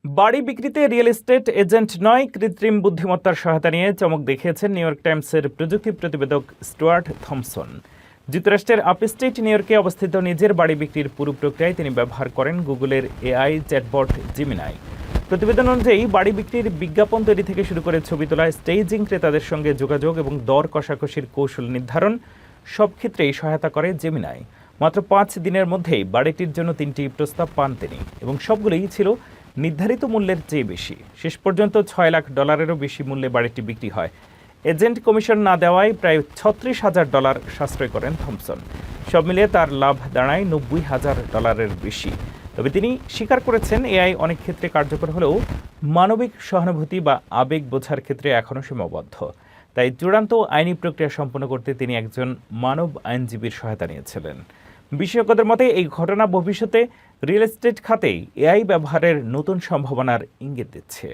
বাড়ি বিক্রিতে real estate agent নয়, কৃত্রিম বুদ্ধিমত্তার সহায়তা নিয়ে চমক দেখিয়েছেন নিউ ইয়র্ক টাইমসের প্রযুক্তি প্রতিবেদক স্টুয়ার্ট থমসন। যুক্তরাষ্ট্রের আপস্টেট নিউ ইয়র্কে অবস্থিত নিজের বাড়ি বিক্রির পুরো প্রক্রিয়ায় তিনি ব্যবহার করেন গুগলের এআই চ্যাটবট জেমিনাই। প্রতিবেদন অনুযায়ী বাড়ি বিক্রির বিজ্ঞাপন তৈরি থেকে শুরু করে ছবি তোলা, স্টেজিং, ক্রেতাদের সঙ্গে যোগাযোগ এবং দর কষাকষির কৌশল নির্ধারণ সব ক্ষেত্রেই সহায়তা করে জেমিনাই। মাত্র 5 দিনের মধ্যেই বাড়িটির জন্য 3টি প্রস্তাব পান তিনি এবং সবগুলোই ছিল নির্ধারিত মূল্যের চেয়ে বেশি। শেষ পর্যন্ত $6 লাখ বেশি মূল্যে বাড়িটি বিক্রি হয়। এজেন্ট কমিশন না দেওয়ায় প্রায় $36,000 সাশ্রয় করেন থমসন। সব মিলিয়ে তার লাভ দাঁড়ায় $90,000 বেশি। তবে তিনি স্বীকার করেছেন, এআই অনেক ক্ষেত্রে কার্যকর হলেও মানবিক সহানুভূতি বা আবেগ বোঝার ক্ষেত্রে এখনও সীমাবদ্ধ। তাই চূড়ান্ত আইনি প্রক্রিয়া সম্পন্ন করতে তিনি একজন মানব আইনজীবীর সহায়তা নিয়েছিলেন। বিশেষজ্ঞদের মতে এই ঘটনা ভবিষ্যতে রিয়েল এস্টেট খাতেই এআই ব্যবহারের নতুন সম্ভাবনার ইঙ্গিত দিচ্ছে।